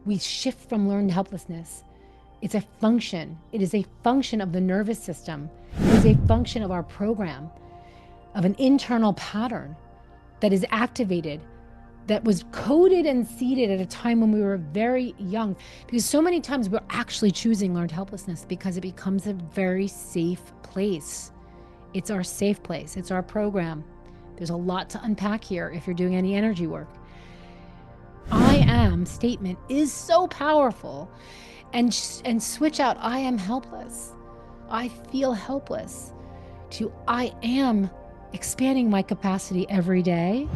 we shift from learned helplessness. It's a function. It is a function of the nervous system. It is a function of our program, of an internal pattern that is activated, that was coded and seeded at a time when we were very young. Because so many times we're actually choosing learned helplessness because it becomes a very safe place. It's our safe place. It's our program. There's a lot to unpack here if you're doing any energy work. I am statement is so powerful. And switch out I am helpless. I feel helpless to I am expanding my capacity every day.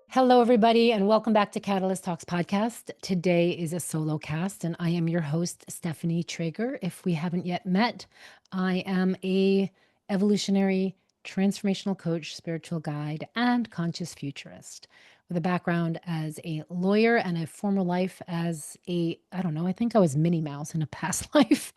Hello, everybody, and welcome back to Catalyst Talks podcast. Today is a solo cast, and I am your host, Stephanie Trager. If we haven't yet met, I am a evolutionary transformational coach, spiritual guide, and conscious futurist with a background as a lawyer and a former life as I think I was Minnie Mouse in a past life.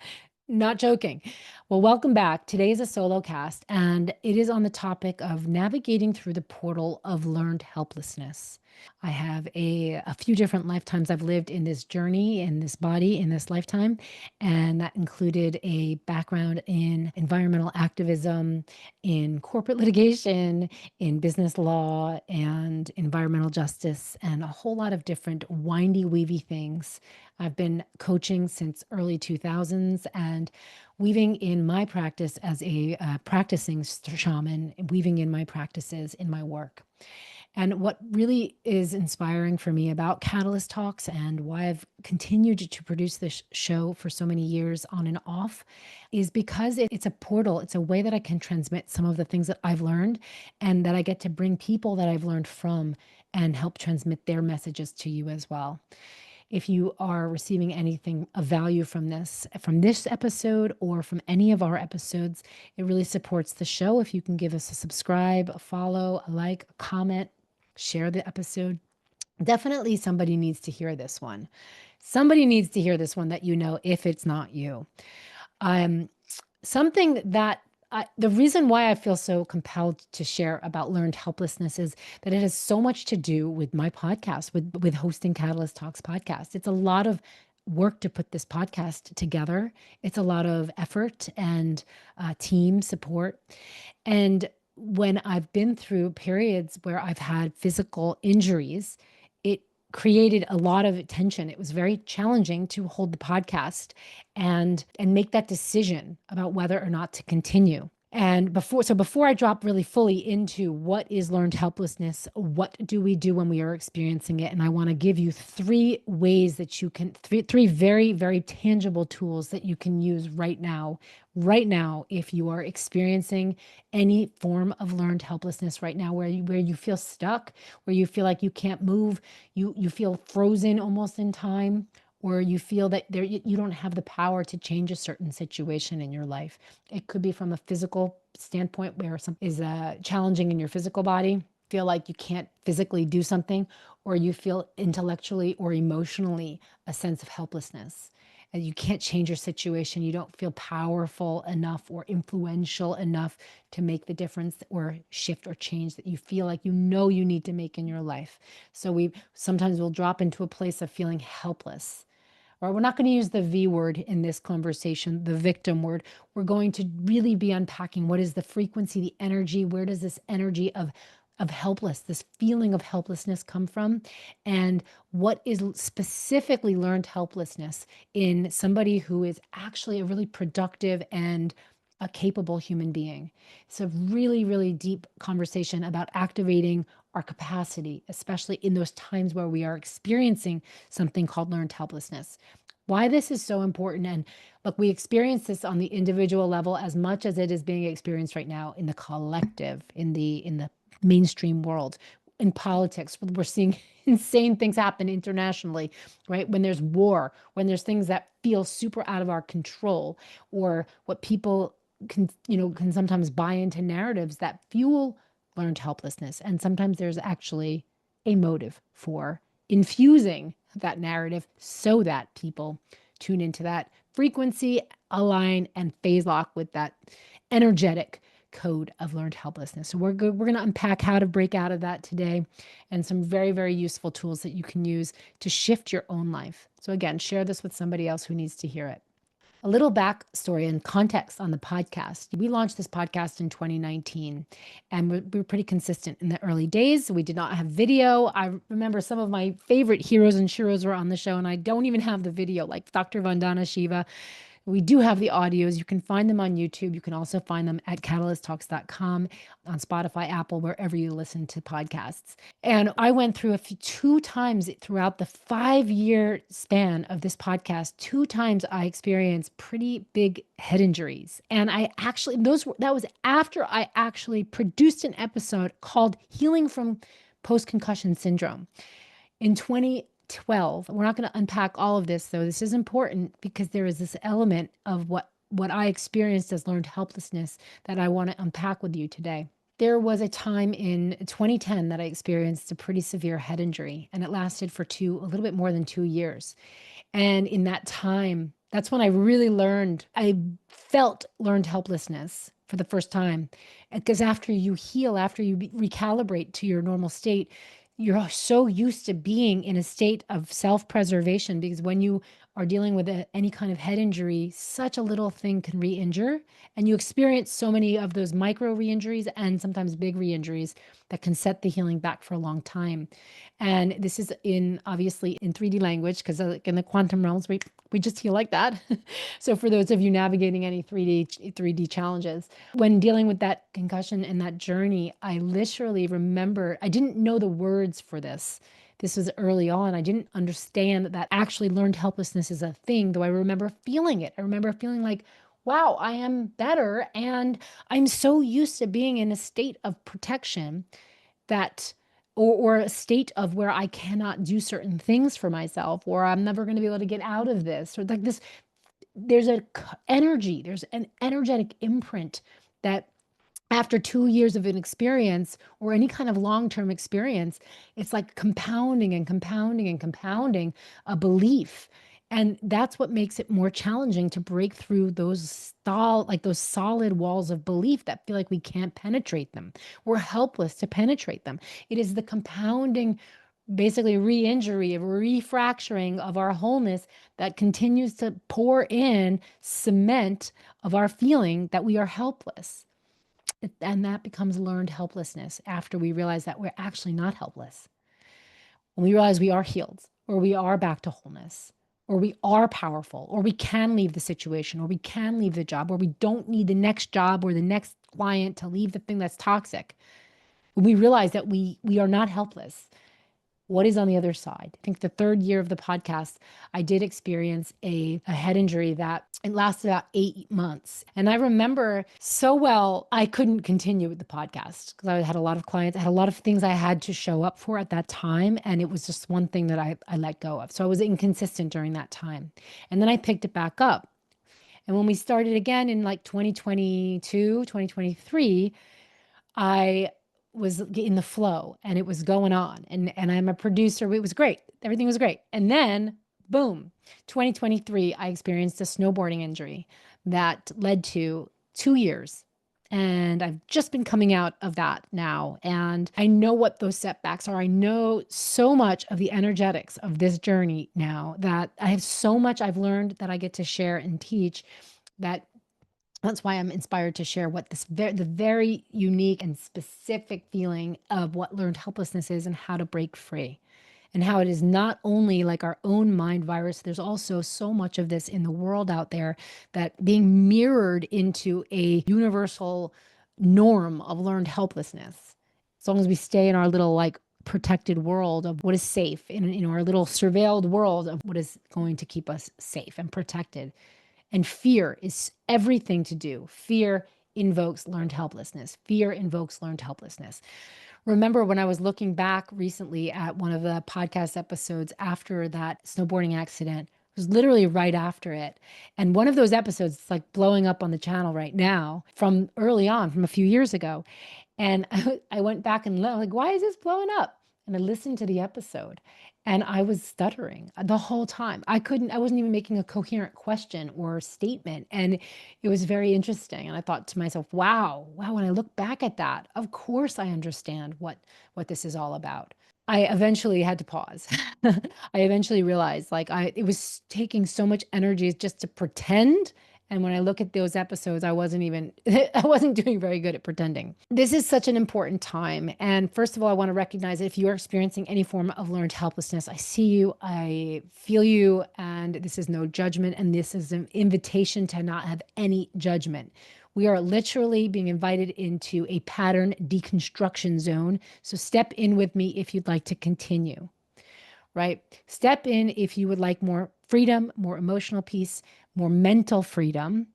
Not joking. Well, welcome back. Today is a solo cast, and it is on the topic of navigating through the portal of learned helplessness. I have a few different lifetimes I've lived in this journey, in this body, in this lifetime, and that included a background in environmental activism, in corporate litigation, in business law, and environmental justice, and a whole lot of different windy, weavy things. I've been coaching since early 2000s and weaving in my practice as a practicing shaman, weaving in my practices in my work. And what really is inspiring for me about Catalyst Talks and why I've continued to produce this show for so many years on and off is because it's a portal. It's a way that I can transmit some of the things that I've learned and that I get to bring people that I've learned from and help transmit their messages to you as well. If you are receiving anything of value from this episode or from any of our episodes, it really supports the show. If you can give us a subscribe, a follow, a like, a comment, share the episode. Definitely somebody needs to hear this one. Somebody needs to hear this one that you know if it's not you. Something that the reason why I feel so compelled to share about learned helplessness is that it has so much to do with my podcast, with hosting Catalyst Talks podcast. It's a lot of work to put this podcast together. It's a lot of effort and team support. And when I've been through periods where I've had physical injuries, it created a lot of tension. It was very challenging to hold the podcast and make that decision about whether or not to continue. And before I drop really fully into what is learned helplessness, what do we do when we are experiencing it? And I want to give you three ways that you can, three very, very tangible tools that you can use right now, if you are experiencing any form of learned helplessness right now, where you feel stuck, where you feel like you can't move, you feel frozen almost in time, or you feel that you don't have the power to change a certain situation in your life. It could be from a physical standpoint where something is challenging in your physical body, feel like you can't physically do something, or you feel intellectually or emotionally a sense of helplessness. And you can't change your situation. You don't feel powerful enough or influential enough to make the difference or shift or change that you feel like you need to make in your life. So sometimes we'll drop into a place of feeling helpless. Or we're not going to use the V word in this conversation, the victim word. We're going to really be unpacking what is the frequency, the energy, where does this energy of this feeling of helplessness come from, and what is specifically learned helplessness in somebody who is actually a really productive and a capable human being. It's a really, really deep conversation about activating our capacity, especially in those times where we are experiencing something called learned helplessness. Why this is so important, and look, we experience this on the individual level as much as it is being experienced right now in the collective, in the mainstream world. In politics, we're seeing insane things happen internationally, right? When there's war, when there's things that feel super out of our control, or what people can sometimes buy into narratives that fuel learned helplessness. And sometimes there's actually a motive for infusing that narrative so that people tune into that frequency, align, and phase lock with that energetic code of learned helplessness. So we're going to unpack how to break out of that today and some very, very useful tools that you can use to shift your own life. So again, share this with somebody else who needs to hear it. A little backstory and context on the podcast. We launched this podcast in 2019, and we were pretty consistent in the early days. We did not have video. I remember some of my favorite heroes and sheroes were on the show, and I don't even have the video, like Dr. Vandana Shiva. We do have the audios. You can find them on YouTube. You can also find them at catalysttalks.com, on Spotify, Apple, wherever you listen to podcasts. And I went through two times throughout the 5-year span of this podcast. 2 times I experienced pretty big head injuries. And that was after I actually produced an episode called Healing from Post-Concussion Syndrome in 2012. We're not going to unpack all of this, though. This is important because there is this element of what I experienced as learned helplessness that I want to unpack with you today. There was a time in 2010 that I experienced a pretty severe head injury, and it lasted for a little bit more than 2 years. And in that time, that's when I really I felt learned helplessness for the first time. Because after you heal, after you recalibrate to your normal state, you're so used to being in a state of self-preservation, because when you are dealing with any kind of head injury, such a little thing can re-injure, and you experience so many of those micro re-injuries and sometimes big re-injuries that can set the healing back for a long time. And this is obviously in 3D language, because in the quantum realms, we just heal like that. So for those of you navigating any 3D challenges, when dealing with that concussion and that journey, I literally remember, I didn't know the words for this. This was early on. I didn't understand that actually learned helplessness is a thing, though I remember feeling it. I remember feeling like, wow, I am better. And I'm so used to being in a state of protection that, or a state of where I cannot do certain things for myself, or I'm never going to be able to get out of this, or like this. There's an energetic imprint that after 2 years of an experience or any kind of long-term experience, it's like compounding and compounding and compounding a belief. And that's what makes it more challenging to break through those solid walls of belief that feel like we can't penetrate them. We're helpless to penetrate them. It is the compounding, basically re-injury, refracturing of our wholeness that continues to pour in cement of our feeling that we are helpless. And that becomes learned helplessness after we realize that we're actually not helpless. When we realize we are healed, or we are back to wholeness, or we are powerful, or we can leave the situation, or we can leave the job, or we don't need the next job or the next client to leave the thing that's toxic. When we realize that we are not helpless, what is on the other side? I think the 3rd year of the podcast, I did experience a head injury that it lasted about 8 months. And I remember so well, I couldn't continue with the podcast because I had a lot of clients. I had a lot of things I had to show up for at that time. And it was just one thing that I let go of. So I was inconsistent during that time. And then I picked it back up. And when we started again in like 2022, 2023, I was in the flow and it was going on, and I'm a producer. It was great. Everything was great. And then boom, 2023, I experienced a snowboarding injury that led to 2 years. And I've just been coming out of that now. And I know what those setbacks are. I know so much of the energetics of this journey now, that I have so much I've learned that I get to share and teach. That's why I'm inspired to share what the very unique and specific feeling of what learned helplessness is, and how to break free, and how it is not only like our own mind virus. There's also so much of this in the world out there that being mirrored into a universal norm of learned helplessness. As long as we stay in our little like protected world of what is safe, in our little surveilled world of what is going to keep us safe and protected. And fear is everything to do. Fear invokes learned helplessness. Fear invokes learned helplessness. Remember when I was looking back recently at one of the podcast episodes after that snowboarding accident, it was literally right after it. And one of those episodes is like blowing up on the channel right now from early on, from a few years ago. And I went back and looked, like, why is this blowing up? and I listened to the episode and I was stuttering the whole time. I wasn't even making a coherent question or statement. And it was very interesting. And I thought to myself, wow, when I look back at that, of course I understand what this is all about. I eventually had to pause. I eventually realized like it was taking so much energy just to pretend. And when I look at those episodes, I wasn't even, I wasn't doing very good at pretending. This is such an important time. And first of all, I want to recognize that if you are experiencing any form of learned helplessness, I see you, I feel you, and this is no judgment. And this is an invitation to not have any judgment. We are literally being invited into a pattern deconstruction zone. So step in with me if you'd like to continue, right? Step in if you would like more freedom, more emotional peace, more mental freedom,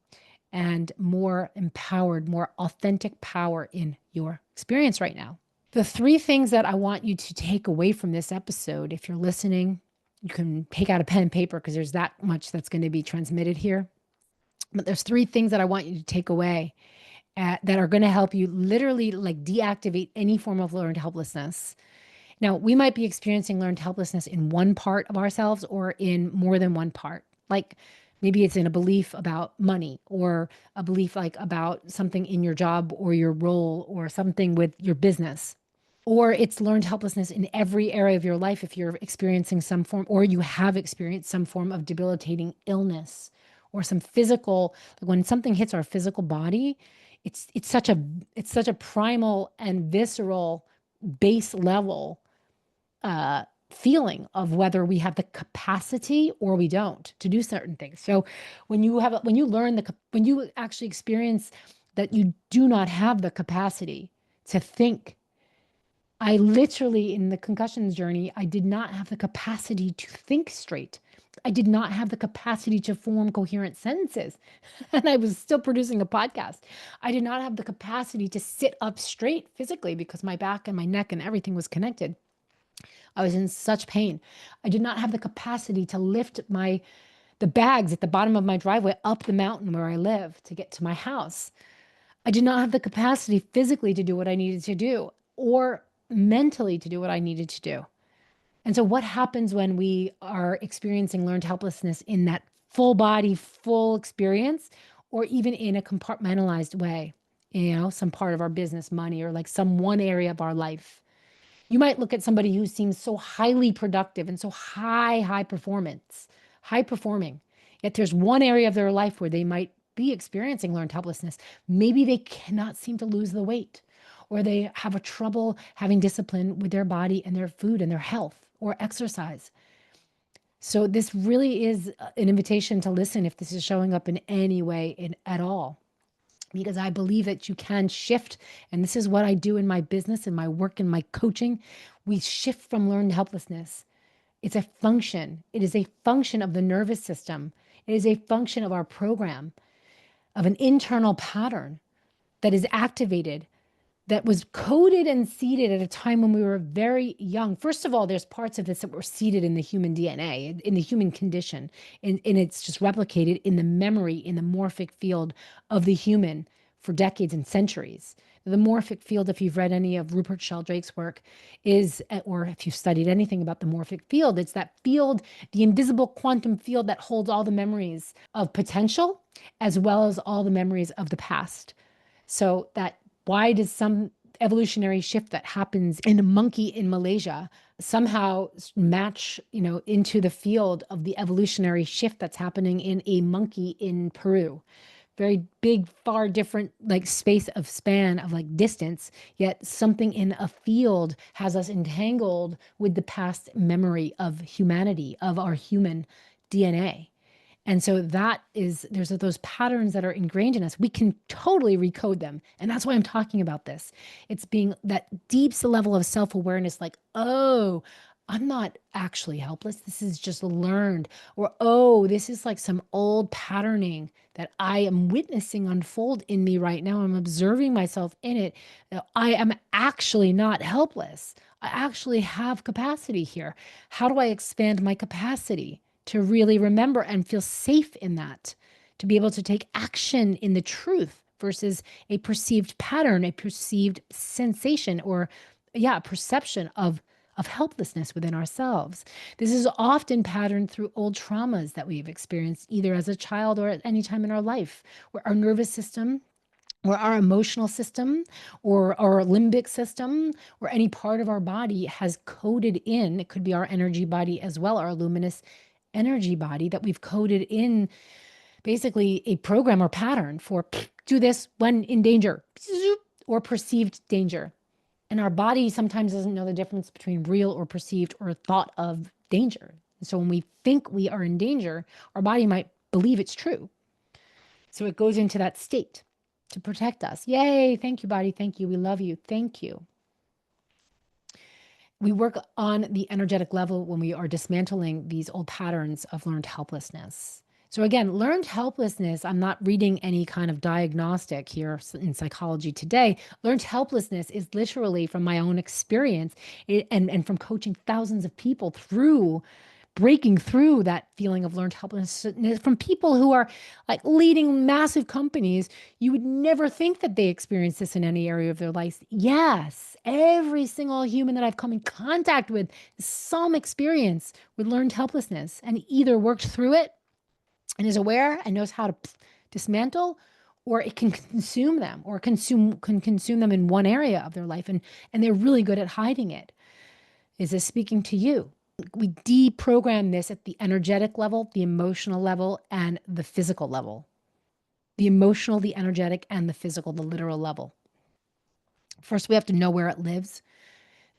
and more empowered, more authentic power in your experience right now. The three things that I want you to take away from this episode, if you're listening, you can take out a pen and paper because there's that much that's going to be transmitted here. But there's three things that I want you to take away that are going to help you literally like deactivate any form of learned helplessness. Now, we might be experiencing learned helplessness in one part of ourselves or in more than one part. Like maybe it's in a belief about money or a belief like about something in your job or your role or something with your business. Or it's learned helplessness in every area of your life if you're experiencing some form or you have experienced some form of debilitating illness or some physical, like when something hits our physical body, it's such a primal and visceral base level feeling of whether we have the capacity or we don't to do certain things. So when you when you actually experience that you do not have the capacity to think, I literally, in the concussions journey, I did not have the capacity to think straight. I did not have the capacity to form coherent sentences. And I was still producing a podcast. I did not have the capacity to sit up straight physically because my back and my neck and everything was connected. I was in such pain. I did not have the capacity to lift the bags at the bottom of my driveway up the mountain where I live to get to my house. I did not have the capacity physically to do what I needed to do or mentally to do what I needed to do. And so what happens when we are experiencing learned helplessness in that full body, full experience, or even in a compartmentalized way, some part of our business, money, or like some one area of our life? You might look at somebody who seems so highly productive and so high performance, high performing. Yet there's one area of their life where they might be experiencing learned helplessness. Maybe they cannot seem to lose the weight, or they have a trouble having discipline with their body and their food and their health or exercise. So this really is an invitation to listen if this is showing up in any way at all, because I believe that you can shift. And this is what I do in my business, in my work, in my coaching. We shift from learned helplessness. It's a function. It is a function of the nervous system. It is a function of our program, of an internal pattern that is activated, that was coded and seeded at a time when we were very young. First of all, there's parts of this that were seeded in the human DNA, in the human condition, and it's just replicated in the memory, in the morphic field of the human for decades and centuries. The morphic field, if you've read any of Rupert Sheldrake's work, or if you've studied anything about the morphic field, it's that field, the invisible quantum field that holds all the memories of potential, as well as all the memories of the past. So that why does some evolutionary shift that happens in a monkey in Malaysia somehow match, into the field of the evolutionary shift that's happening in a monkey in Peru? Very big, far different like span of like distance, yet something in a field has us entangled with the past memory of humanity, of our human DNA. And so there's those patterns that are ingrained in us. We can totally recode them. And that's why I'm talking about this. It's being that deep level of self-awareness, like, oh, I'm not actually helpless. This is just learned. Or, oh, this is like some old patterning that I am witnessing unfold in me right now. I'm observing myself in it. I am actually not helpless. I actually have capacity here. How do I expand my capacity to really remember and feel safe in that, to be able to take action in the truth versus a perceived pattern, a perceived sensation, or perception of of helplessness within ourselves. This is often patterned through old traumas that we've experienced either as a child or at any time in our life, where our nervous system or our emotional system or our limbic system or any part of our body has coded in, it could be our energy body as well, our luminous energy body, that we've coded in basically a program or pattern for do this when in danger or perceived danger. And our body sometimes doesn't know the difference between real or perceived or thought of danger. So when we think we are in danger, our body might believe it's true. So it goes into that state to protect us. Yay, thank you, body. Thank you. We love you. Thank you. We work on the energetic level when we are dismantling these old patterns of learned helplessness. So again, learned helplessness, I'm not reading any kind of diagnostic here in Psychology Today. Learned helplessness is literally from my own experience and from coaching thousands of people through breaking through that feeling of learned helplessness from people who are like leading massive companies. You would never think that they experience this in any area of their life. Yes, every single human that I've come in contact with, some experience with learned helplessness and either worked through it and is aware and knows how to dismantle, or it can consume them or can consume them in one area of their life. And they're really good at hiding it. Is this speaking to you? We deprogram this at the energetic level, the emotional level, and the physical level. The emotional, the energetic, and the physical, the literal level. First, we have to know where it lives.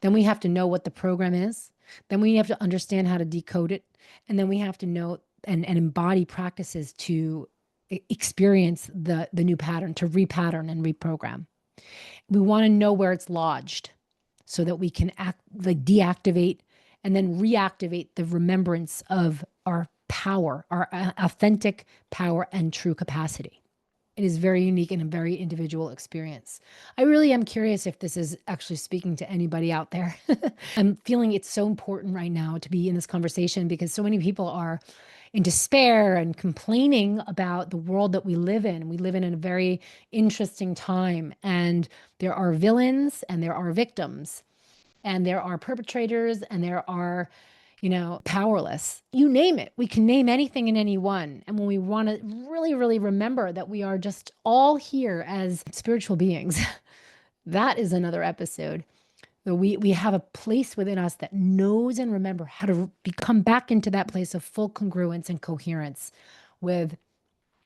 Then we have to know what the program is. Then we have to understand how to decode it. And then we have to know and embody practices to experience the new pattern, to repattern and reprogram. We want to know where it's lodged so that we can deactivate and then reactivate the remembrance of our power, our authentic power and true capacity. It is very unique and a very individual experience. I really am curious if this is actually speaking to anybody out there. I'm feeling it's so important right now to be in this conversation because so many people are in despair and complaining about the world that we live in. We live in a very interesting time, and there are villains and there are victims. And there are perpetrators and there are, powerless. You name it. We can name anything and anyone. And when we want to really, really remember that we are just all here as spiritual beings, that is another episode. We have a place within us that knows and remember how to come back into that place of full congruence and coherence with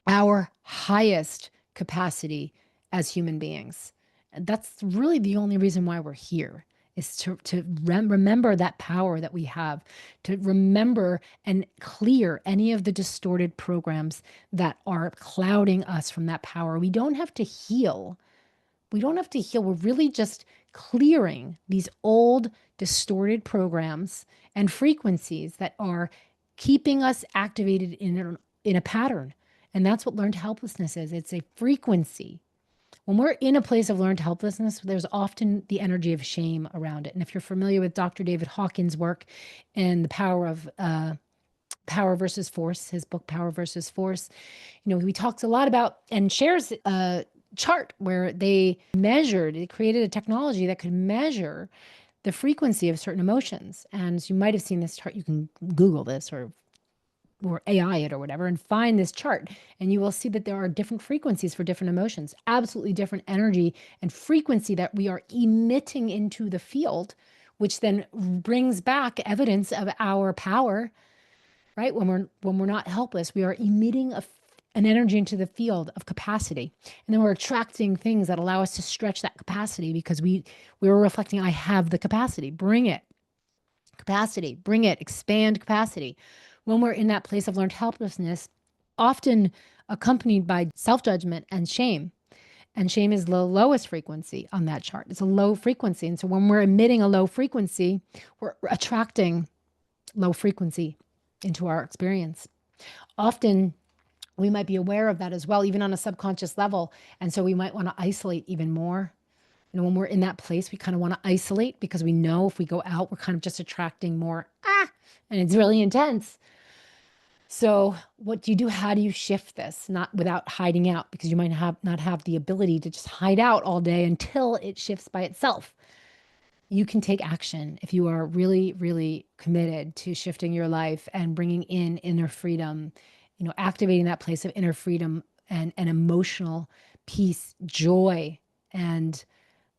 our highest capacity as human beings. And that's really the only reason why we're here. Is to remember that power that we have, to remember and clear any of the distorted programs that are clouding us from that power. We don't have to heal. We don't have to heal. We're really just clearing these old distorted programs and frequencies that are keeping us activated in a pattern. And that's what learned helplessness is. It's a frequency. When we're in a place of learned helplessness, there's often the energy of shame around it. And if you're familiar with Dr. David Hawkins' work and the power versus force, his book, Power versus Force, he talks a lot about and shares a chart where they created a technology that could measure the frequency of certain emotions. And you might have seen this chart. You can Google this or AI it or whatever, and find this chart. And you will see that there are different frequencies for different emotions, absolutely different energy and frequency that we are emitting into the field, which then brings back evidence of our power, right? When we're not helpless, we are emitting an energy into the field of capacity. And then we're attracting things that allow us to stretch that capacity because we were reflecting, I have the capacity, bring it. Capacity, bring it, expand capacity. When we're in that place of learned helplessness, often accompanied by self-judgment and shame. And shame is the lowest frequency on that chart. It's a low frequency. And so when we're emitting a low frequency, we're attracting low frequency into our experience. Often we might be aware of that as well, even on a subconscious level. And so we might want to isolate even more. When we're in that place, we kind of want to isolate because we know if we go out, we're kind of just attracting more, and it's really intense. So what do you do? How do you shift this? Not without hiding out, because you might not have the ability to just hide out all day until it shifts by itself. you can take action if you are really, really committed to shifting your life and bringing in inner freedom, activating that place of inner freedom and emotional peace, joy, and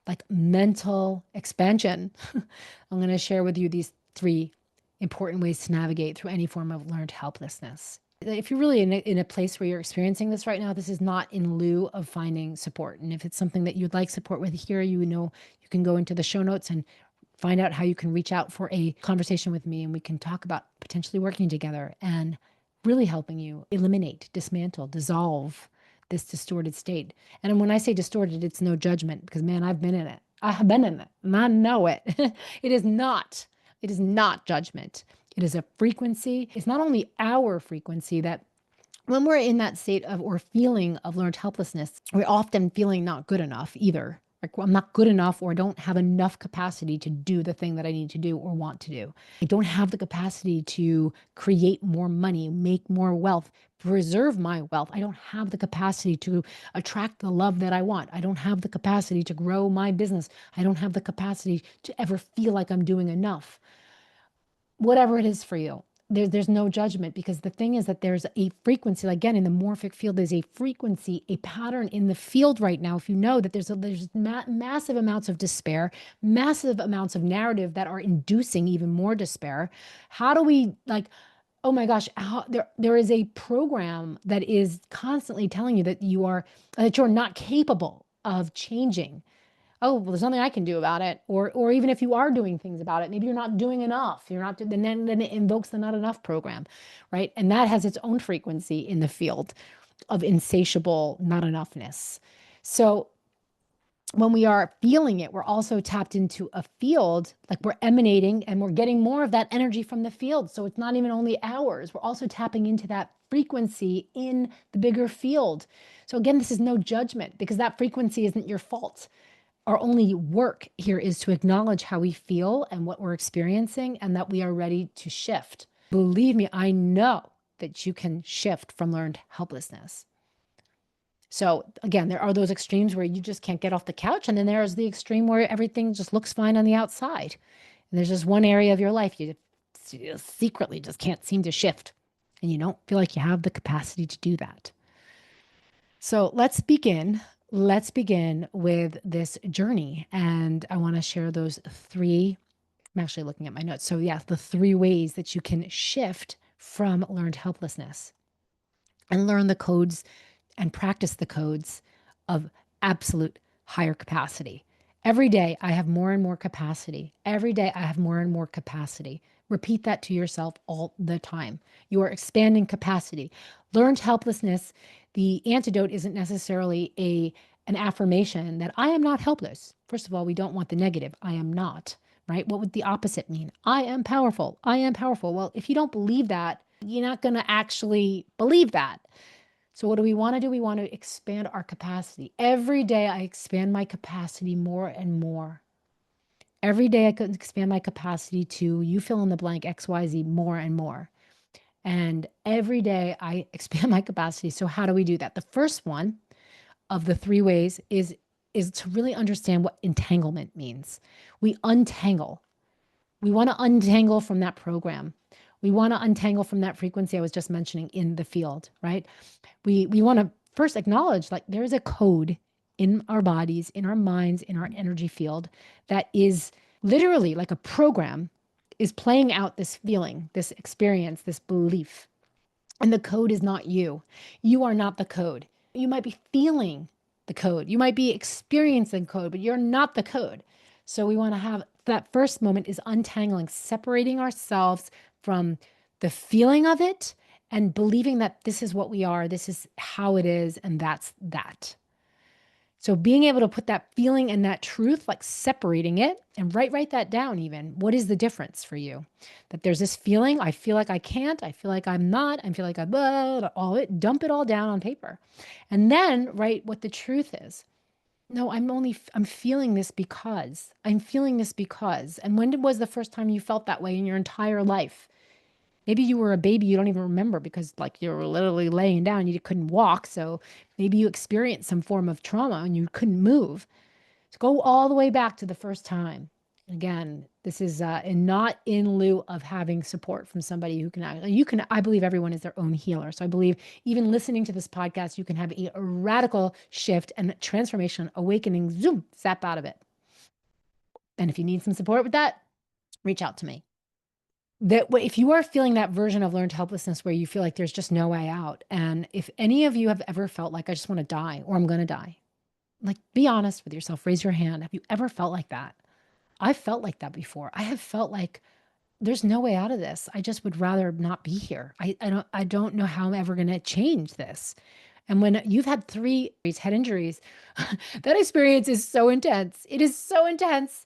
like mental expansion. I'm going to share with you these 3 important ways to navigate through any form of learned helplessness. If you're really in a place where you're experiencing this right now, this is not in lieu of finding support. And if it's something that you'd like support with here, you can go into the show notes and find out how you can reach out for a conversation with me, and we can talk about potentially working together and really helping you eliminate, dismantle, dissolve this distorted state. And when I say distorted, it's no judgment, because man, I've been in it. I have been in it and I know it. It is not judgment. It is a frequency. It's not only our frequency that when we're in that state of or feeling of learned helplessness, we're often feeling not good enough either. Like, well, I'm not good enough, or I don't have enough capacity to do the thing that I need to do or want to do. I don't have the capacity to create more money, make more wealth, preserve my wealth. I don't have the capacity to attract the love that I want. I don't have the capacity to grow my business. I don't have the capacity to ever feel like I'm doing enough. Whatever it is for you, there's no judgment, because the thing is that there's a frequency. Again, in the morphic field, there's a frequency, a pattern in the field right now. If you know that there's massive amounts of despair, massive amounts of narrative that are inducing even more despair. How do we oh my gosh, there is a program that is constantly telling you that you're not capable of changing. Oh, well, there's nothing I can do about it. Or even if you are doing things about it, maybe you're not doing enough. You're not, then it invokes the not enough program, right? And that has its own frequency in the field of insatiable not enoughness. So when we are feeling it, we're also tapped into a field, like we're emanating and we're getting more of that energy from the field. So it's not even only ours. We're also tapping into that frequency in the bigger field. So again, this is no judgment, because that frequency isn't your fault. Our only work here is to acknowledge how we feel and what we're experiencing, and that we are ready to shift. Believe me, I know that you can shift from learned helplessness. So again, there are those extremes where you just can't get off the couch. And then there's the extreme where everything just looks fine on the outside. And there's just one area of your life you secretly just can't seem to shift. And you don't feel like you have the capacity to do that. So let's begin. Let's begin with this journey. And I want to share those 3. I'm actually looking at my notes. So yeah, the 3 ways that you can shift from learned helplessness and learn the codes and practice the codes of absolute higher capacity. Every day I have more and more capacity. Every day I have more and more capacity. Repeat that to yourself all the time. You are expanding capacity. Learned helplessness, the antidote isn't necessarily an affirmation that I am not helpless. First of all, we don't want the negative. I am not, right? What would the opposite mean? I am powerful. I am powerful. Well, if you don't believe that, you're not going to actually believe that. So what do we want to do? We want to expand our capacity. Every day I expand my capacity more and more. Every day I could expand my capacity to, you fill in the blank, XYZ, more and more. And every day I expand my capacity. So how do we do that? The first one of the 3 ways is to really understand what entanglement means. We untangle. We want to untangle from that program. We want to untangle from that frequency I was just mentioning in the field, right? We want to first acknowledge, like, there's a code in our bodies, in our minds, in our energy field that is literally like a program is playing out this feeling, this experience, this belief. And the code is not you. You are not the code. You might be feeling the code. You might be experiencing code, but you're not the code. So we want to have that first moment is untangling, separating ourselves from the feeling of it and believing that this is what we are, this is how it is, and that's that. So being able to put that feeling and that truth, like separating it, and write that down even. What is the difference for you? That there's this feeling, I feel like I can't, I feel like I'm not, I feel like I'm, dump it all down on paper. And then write what the truth is. No, I'm feeling this because. I'm feeling this because. And when was the first time you felt that way in your entire life? Maybe you were a baby, you don't even remember, because like you were literally laying down, you couldn't walk. So maybe you experienced some form of trauma and you couldn't move. So go all the way back to the first time Again, this is not in lieu of having support from somebody who can act. I believe everyone is their own healer. So I believe even listening to this podcast, you can have a radical shift and transformation, awakening, zoom, zap out of it. And if you need some support with that, reach out to me. That if you are feeling that version of learned helplessness where you feel like there's just no way out, and if any of you have ever felt like I just want to die or I'm going to die, like be honest with yourself, raise your hand. Have you ever felt like that? I felt like that before. I have felt like there's no way out of this. I just would rather not be here. I don't know how I'm ever going to change this. And when you've had 3 head injuries, that experience is so intense. It is so intense.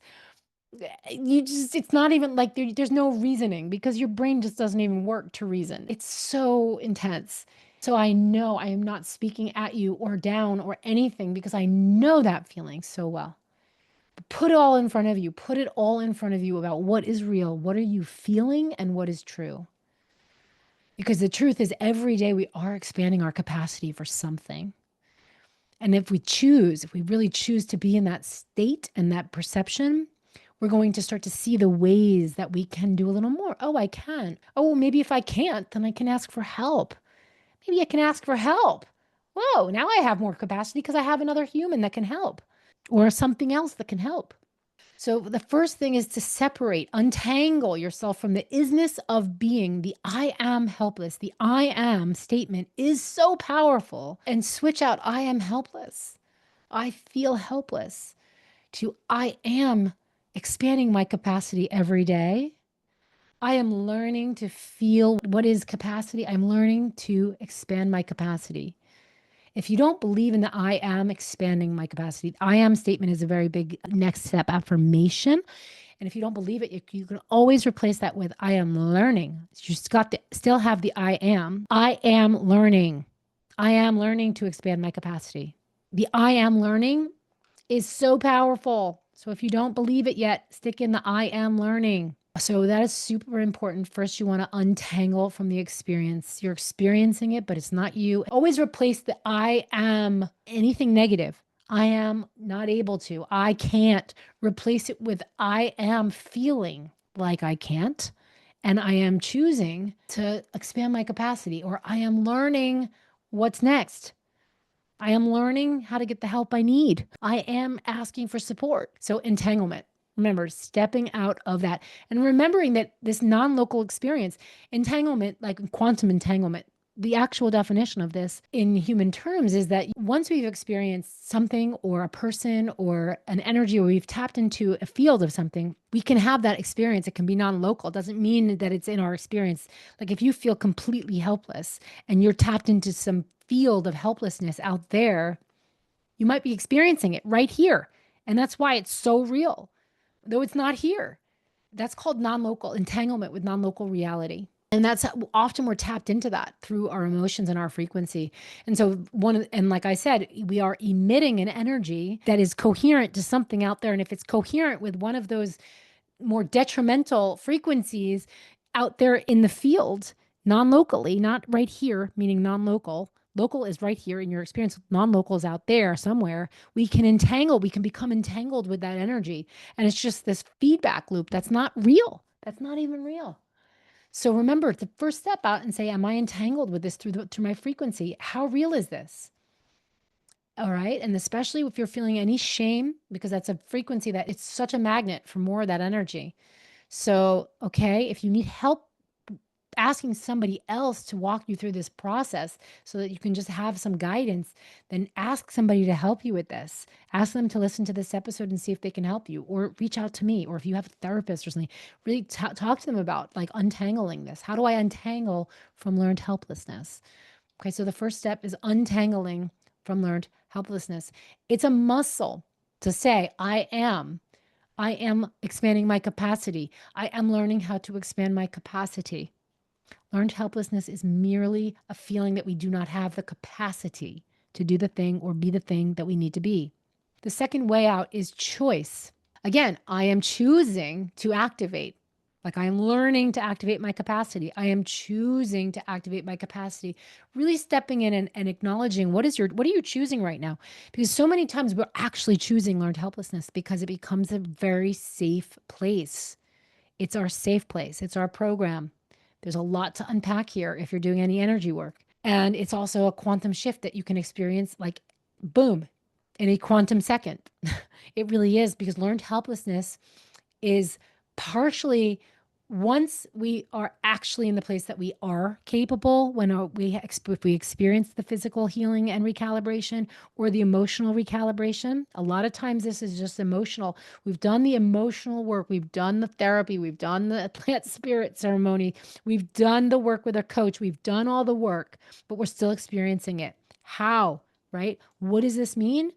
It's not even like there's no reasoning because your brain just doesn't even work to reason. It's so intense. So I know I am not speaking at you or down or anything because I know that feeling so well. Put it all in front of you. Put it all in front of you about what is real, what are you feeling, and what is true. Because the truth is, every day we are expanding our capacity for something. And if we really choose to be in that state and that perception, we're going to start to see the ways that we can do a little more. Oh, I can. Oh, maybe if I can't, then I can ask for help. Maybe I can ask for help. Whoa, now I have more capacity because I have another human that can help or something else that can help. So the first thing is to separate, untangle yourself from the isness of being. The I am helpless. The I am statement is so powerful, and switch out I am helpless. I feel helpless to I am expanding my capacity every day. I am learning to feel what is capacity. I'm learning to expand my capacity. If you don't believe in the I am expanding my capacity, I am statement is a very big next step affirmation. And if you don't believe it, you can always replace that with I am learning. You just got to still have the I am. I am learning. I am learning to expand my capacity. The I am learning is so powerful. So if you don't believe it yet, stick in the I am learning. So that is super important. First, you want to untangle from the experience. You're experiencing it, but it's not you. Always replace the I am anything negative. I am not able to. I can't. Replace it with I am feeling like I can't. And I am choosing to expand my capacity, or I am learning what's next. I am learning how to get the help I need. I am asking for support. So, entanglement. Remember, stepping out of that and remembering that this non local experience, entanglement, like quantum entanglement, the actual definition of this in human terms is that once we've experienced something or a person or an energy, or we've tapped into a field of something, we can have that experience. It can be non local. It doesn't mean that it's in our experience. Like if you feel completely helpless and you're tapped into some field of helplessness out there, you might be experiencing it right here. And that's why it's so real, though it's not here. That's called non-local entanglement with non-local reality. And that's often we're tapped into that through our emotions and our frequency. And so and like I said, we are emitting an energy that is coherent to something out there. And if it's coherent with one of those more detrimental frequencies out there in the field, non-locally, not right here, meaning non-local. Local is right here in your experience. Non-local is out there somewhere. We can become entangled with that energy. And it's just this feedback loop that's not real. That's not even real. So remember the first step out and say, am I entangled with this through my frequency? How real is this? All right. And especially if you're feeling any shame, because that's a frequency that it's such a magnet for more of that energy. So, okay, if you need help asking somebody else to walk you through this process so that you can just have some guidance, then ask somebody to help you with this. Ask them to listen to this episode and see if they can help you, or reach out to me, or if you have a therapist or something, really talk to them about like untangling this. How do I untangle from learned helplessness? Okay, so the first step is untangling from learned helplessness. It's a muscle to say, I am expanding my capacity. I am learning how to expand my capacity. Learned helplessness is merely a feeling that we do not have the capacity to do the thing or be the thing that we need to be. The second way out is choice. Again, I am choosing to activate. Like I am learning to activate my capacity. I am choosing to activate my capacity. Really stepping in and acknowledging what are you choosing right now? Because so many times we're actually choosing learned helplessness because it becomes a very safe place. It's our safe place. It's our program. There's a lot to unpack here if you're doing any energy work. And it's also a quantum shift that you can experience like boom, in a quantum second. It really is, because learned helplessness is partially, once we are actually in the place that we are capable, when if we experience the physical healing and recalibration or the emotional recalibration. A lot of times this is just emotional. We've done the emotional work, we've done the therapy, we've done the plant spirit ceremony, we've done the work with a coach, we've done all the work, but we're still experiencing it. How? Right? What does this mean?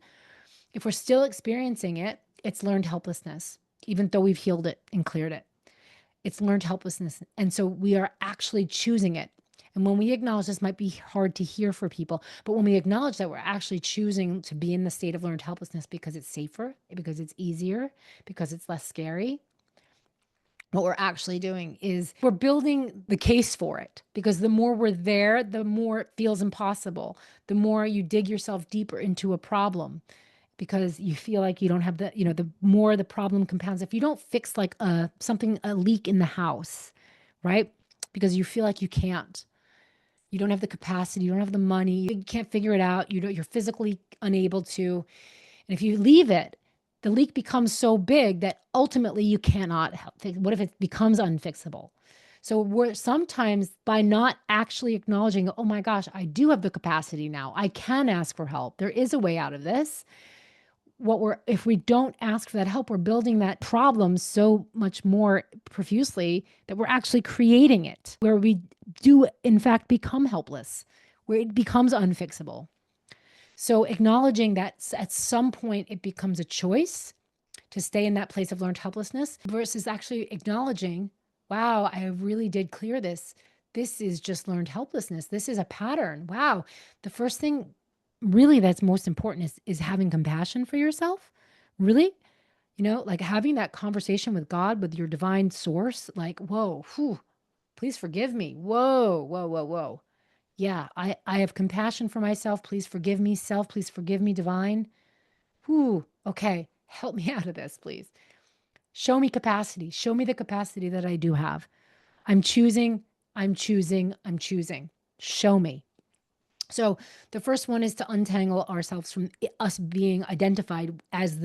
If we're still experiencing it, it's learned helplessness, even though we've healed it and cleared it. It's learned helplessness. And so we are actually choosing it. And when we acknowledge, this might be hard to hear for people, but when we acknowledge that we're actually choosing to be in the state of learned helplessness because it's safer, because it's easier, because it's less scary, what we're actually doing is we're building the case for it, because the more we're there, the more it feels impossible. The more you dig yourself deeper into a problem, because you feel like you don't have the more the problem compounds. If you don't fix like a leak in the house, right? Because you feel like you don't have the capacity, you don't have the money, you can't figure it out, you're physically unable to. And if you leave it, the leak becomes so big that ultimately you cannot help fix. What if it becomes unfixable? So we're sometimes, by not actually acknowledging, oh my gosh, I do have the capacity now, I can ask for help, there is a way out of this. If we don't ask for that help, we're building that problem so much more profusely that we're actually creating it, where we do in fact become helpless, where it becomes unfixable. So acknowledging that at some point it becomes a choice to stay in that place of learned helplessness, versus actually acknowledging, wow, I really did clear this. This is just learned helplessness. This is a pattern. Wow. The first thing really that's most important is having compassion for yourself. Really, like having that conversation with God, with your divine source, like, whoa, whew, please forgive me. Whoa, whoa, whoa, whoa. Yeah, I have compassion for myself. Please forgive me, self. Please forgive me, divine. Whew, okay, help me out of this, please. Show me capacity. Show me the capacity that I do have. I'm choosing, I'm choosing, I'm choosing. Show me. So the first one is to untangle ourselves from us being identified as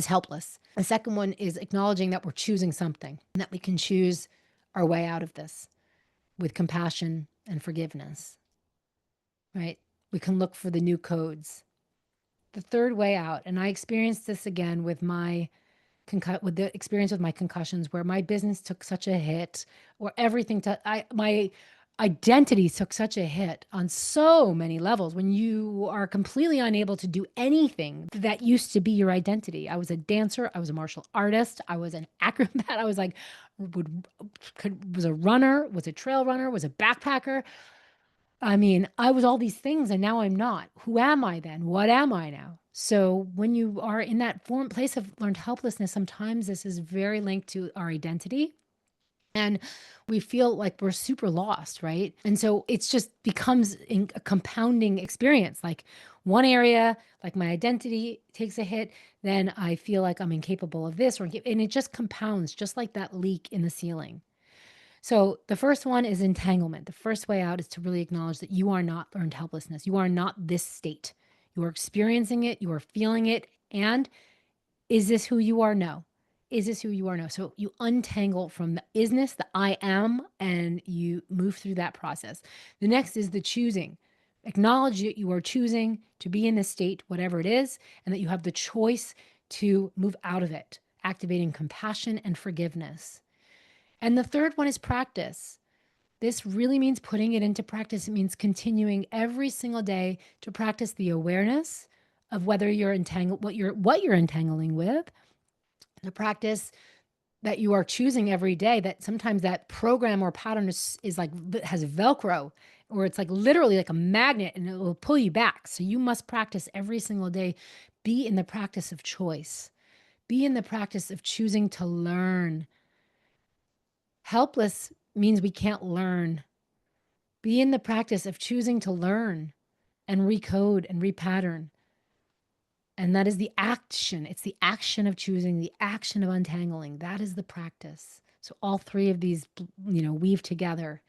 helpless. The second one is acknowledging that we're choosing something and that we can choose our way out of this with compassion and forgiveness, right? We can look for the new codes. The third way out, and I experienced this again with with the experience with my concussions, where my business took such a hit, or my identity took such a hit on so many levels. When you are completely unable to do anything that used to be your identity. I was a dancer, I was a martial artist, I was an acrobat, I was like, was a runner, was a trail runner, was a backpacker. I mean, I was all these things and now I'm not. Who am I then? What am I now? So when you are in that place of learned helplessness, sometimes this is very linked to our identity. And we feel like we're super lost, right? And so it's just becomes a compounding experience. Like one area, like my identity takes a hit, then I feel like I'm incapable of this, and it just compounds, just like that leak in the ceiling. So the first one is entanglement. The first way out is to really acknowledge that you are not learned helplessness. You are not this state. You are experiencing it, you are feeling it. And is this who you are? No. Is this who you are? No. So you untangle from the isness, the I am, and you move through that process. The next is the choosing. Acknowledge that you are choosing to be in this state, whatever it is, and that you have the choice to move out of it, activating compassion and forgiveness. And the third one is practice. This really means putting it into practice. It means continuing every single day to practice the awareness of whether you're entangled, what you're entangling with, the practice that you are choosing every day, that sometimes that program or pattern is like, has Velcro, or it's like literally like a magnet and it will pull you back. So you must practice every single day. Be in the practice of choice. Be in the practice of choosing to learn Helpless means we can't learn. Be in the practice of choosing to learn and recode and repattern. And that is the action. It's the action of choosing, the action of untangling. That is the practice. So all three of these, weave together.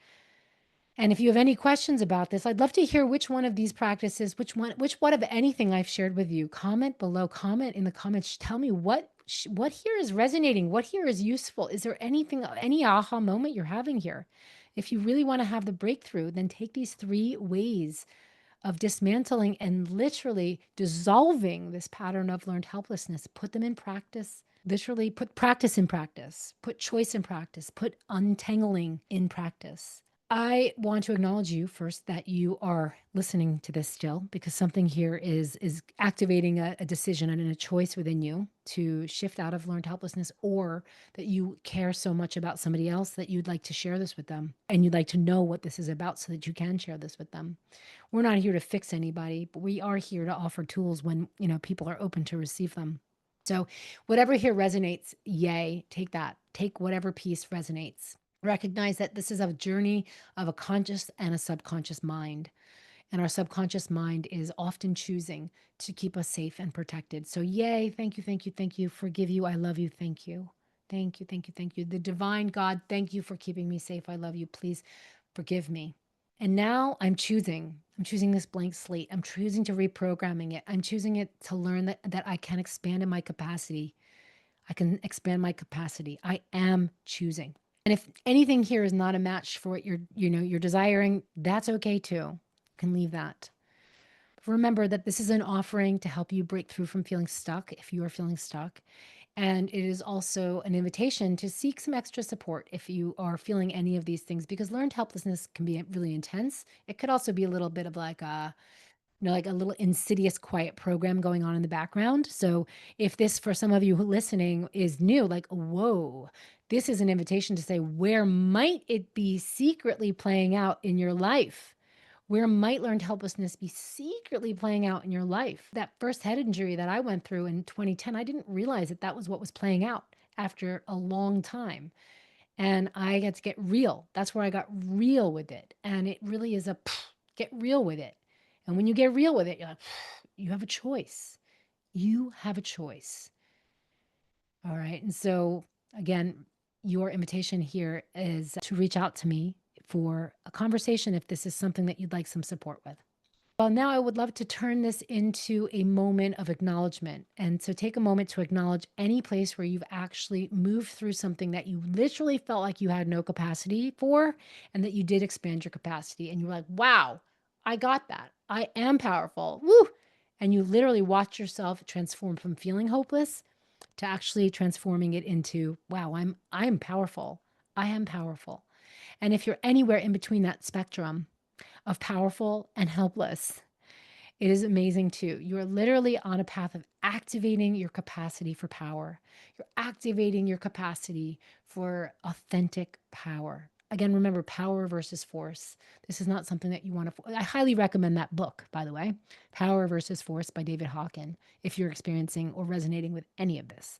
And if you have any questions about this, I'd love to hear which one of these practices, which one of anything I've shared with you. Comment below, comment in the comments. Tell me what here is resonating, what here is useful. Is there anything, any aha moment you're having here? If you really want to have the breakthrough, then take these 3 ways of dismantling and literally dissolving this pattern of learned helplessness. Put them in practice. Literally put practice in practice, put choice in practice, put untangling in practice. I want to acknowledge you first that you are listening to this still, because something here is activating a decision and a choice within you to shift out of learned helplessness, or that you care so much about somebody else that you'd like to share this with them and you'd like to know what this is about so that you can share this with them. We're not here to fix anybody, but we are here to offer tools when, people are open to receive them. So whatever here resonates, yay, take that. Take whatever piece resonates. Recognize that this is a journey of a conscious and a subconscious mind. And our subconscious mind is often choosing to keep us safe and protected. So, yay, thank you, thank you, thank you. Forgive you, I love you, thank you. Thank you, thank you, thank you. The divine God, thank you for keeping me safe. I love you. Please forgive me. And now I'm choosing this blank slate. I'm choosing to reprogramming it. I'm choosing it to learn that I can expand in my capacity. I can expand my capacity. I am choosing. And if anything here is not a match for what you're desiring, that's okay too. You can leave that. Remember that this is an offering to help you break through from feeling stuck if you are feeling stuck. And it is also an invitation to seek some extra support if you are feeling any of these things, because learned helplessness can be really intense. It could also be a little bit of like like a little insidious quiet program going on in the background. So if this, for some of you who listening, is new, like, whoa, this is an invitation to say, where might it be secretly playing out in your life? Where might learned helplessness be secretly playing out in your life? That first head injury that I went through in 2010, I didn't realize that was what was playing out after a long time. And I had to get real. That's where I got real with it. And it really is get real with it. And when you get real with it, you're like, you have a choice. You have a choice. All right. And so, again, your invitation here is to reach out to me for a conversation if this is something that you'd like some support with. Well, now I would love to turn this into a moment of acknowledgement. And so take a moment to acknowledge any place where you've actually moved through something that you literally felt like you had no capacity for, and that you did expand your capacity. And you were like, wow, I got that. I am powerful. Woo! And you literally watch yourself transform from feeling hopeless to actually transforming it into, wow, I'm powerful. I am powerful. And if you're anywhere in between that spectrum of powerful and helpless, it is amazing too. You're literally on a path of activating your capacity for power. You're activating your capacity for authentic power. Again, remember, power versus force. This is not something that you want to. I highly recommend that book, by the way, Power versus Force by David Hawkins, if you're experiencing or resonating with any of this.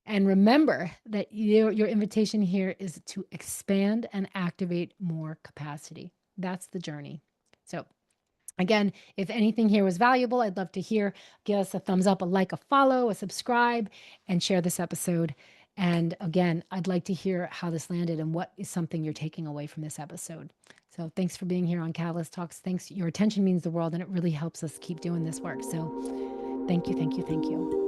And remember that your invitation here is to expand and activate more capacity. That's the journey. So, again, if anything here was valuable, I'd love to hear. Give us a thumbs up, a like, a follow, a subscribe, and share this episode. And again, I'd like to hear how this landed and what is something you're taking away from this episode. So thanks for being here on Catalyst Talks. Thanks. Your attention means the world, and it really helps us keep doing this work. So thank you, thank you, thank you.